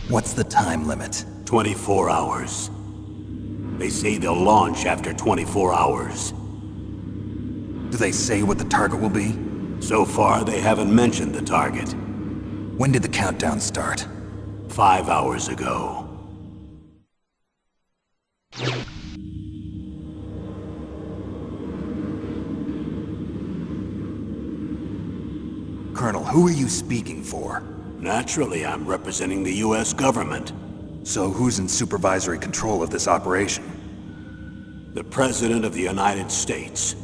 What's the time limit? 24 hours. They say they'll launch after 24 hours. Do they say what the target will be? So far, they haven't mentioned the target. When did the countdown start? 5 hours ago. Colonel, who are you speaking for? Naturally, I'm representing the US government. So who's in supervisory control of this operation? The President of the United States.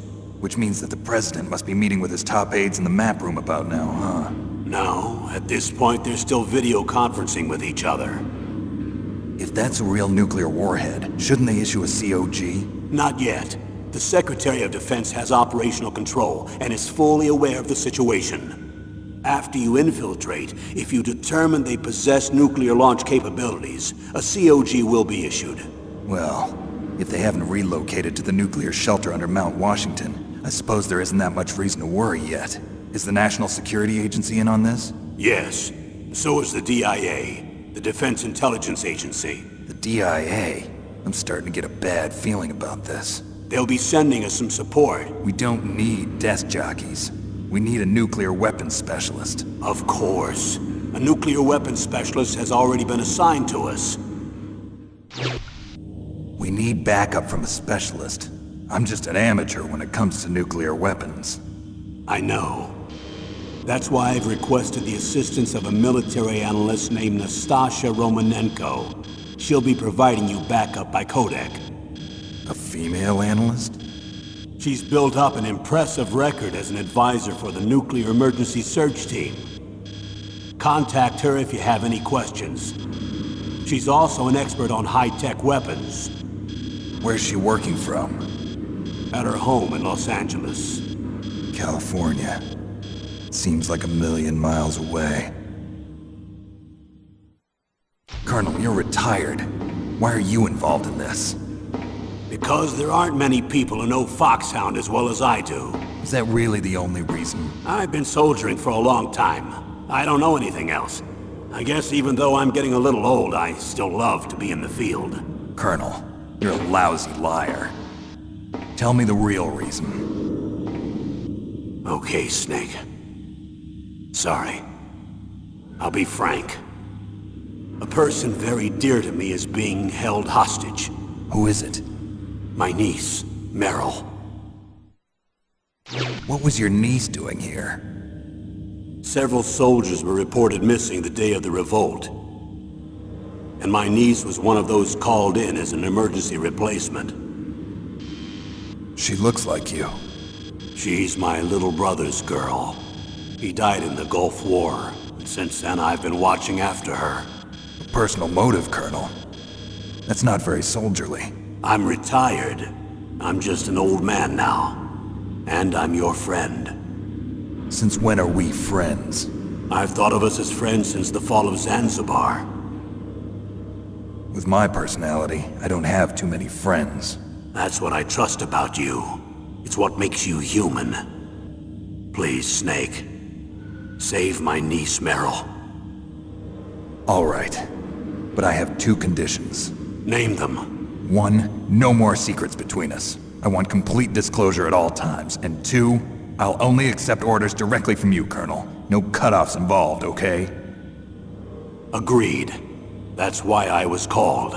Which means that the President must be meeting with his top aides in the map room about now, huh? No, at this point they're still video conferencing with each other. If that's a real nuclear warhead, shouldn't they issue a COG? Not yet. The Secretary of Defense has operational control and is fully aware of the situation. After you infiltrate, if you determine they possess nuclear launch capabilities, a COG will be issued. Well, if they haven't relocated to the nuclear shelter under Mount Washington, I suppose there isn't that much reason to worry yet. Is the National Security Agency in on this? Yes. So is the DIA, the Defense Intelligence Agency. The DIA? I'm starting to get a bad feeling about this. They'll be sending us some support. We don't need desk jockeys. We need a nuclear weapons specialist. Of course. A nuclear weapons specialist has already been assigned to us. We need backup from a specialist. I'm just an amateur when it comes to nuclear weapons. I know. That's why I've requested the assistance of a military analyst named Nastasha Romanenko. She'll be providing you backup by Kodak. A female analyst? She's built up an impressive record as an advisor for the Nuclear Emergency Search Team. Contact her if you have any questions. She's also an expert on high-tech weapons. Where's she working from? At her home in Los Angeles. California. Seems like a million miles away. Colonel, you're retired. Why are you involved in this? Because there aren't many people who know Foxhound as well as I do. Is that really the only reason? I've been soldiering for a long time. I don't know anything else. I guess even though I'm getting a little old, I still love to be in the field. Colonel, you're a lousy liar. Tell me the real reason. Okay, Snake. Sorry. I'll be frank. A person very dear to me is being held hostage. Who is it? My niece, Meryl. What was your niece doing here? Several soldiers were reported missing the day of the revolt. And my niece was one of those called in as an emergency replacement. She looks like you. She's my little brother's girl. He died in the Gulf War, and since then I've been watching after her. A personal motive, Colonel. That's not very soldierly. I'm retired. I'm just an old man now. And I'm your friend. Since when are we friends? I've thought of us as friends since the fall of Zanzibar. With my personality, I don't have too many friends. That's what I trust about you. It's what makes you human. Please, Snake. Save my niece, Meryl. All right. But I have two conditions. Name them. 1, no more secrets between us. I want complete disclosure at all times. And 2, I'll only accept orders directly from you, Colonel. No cutoffs involved, okay? Agreed. That's why I was called.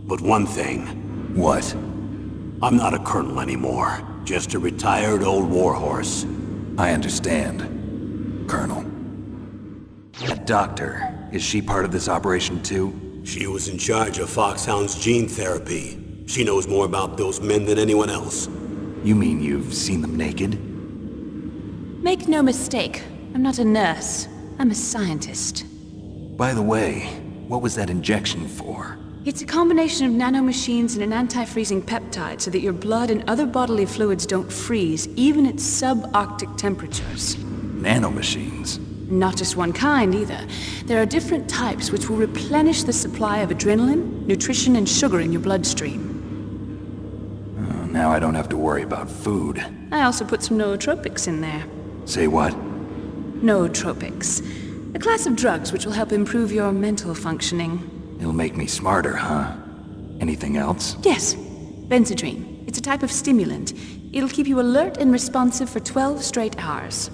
But one thing. What? I'm not a colonel anymore. Just a retired old warhorse. I understand, Colonel. That doctor, is she part of this operation too? She was in charge of Foxhound's gene therapy. She knows more about those men than anyone else. You mean you've seen them naked? Make no mistake, I'm not a nurse. I'm a scientist. By the way, what was that injection for? It's a combination of nanomachines and an anti-freezing peptide so that your blood and other bodily fluids don't freeze, even at subarctic temperatures. Nanomachines? Not just one kind, either. There are different types which will replenish the supply of adrenaline, nutrition, and sugar in your bloodstream. Now I don't have to worry about food. I also put some nootropics in there. Say what? Nootropics. A class of drugs which will help improve your mental functioning. It'll make me smarter, huh? Anything else? Yes, Benzedrine. It's a type of stimulant. It'll keep you alert and responsive for 12 straight hours.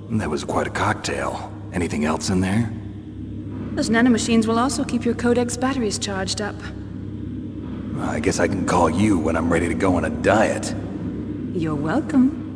That was quite a cocktail. Anything else in there? Those nanomachines will also keep your Codex batteries charged up. I guess I can call you when I'm ready to go on a diet. You're welcome.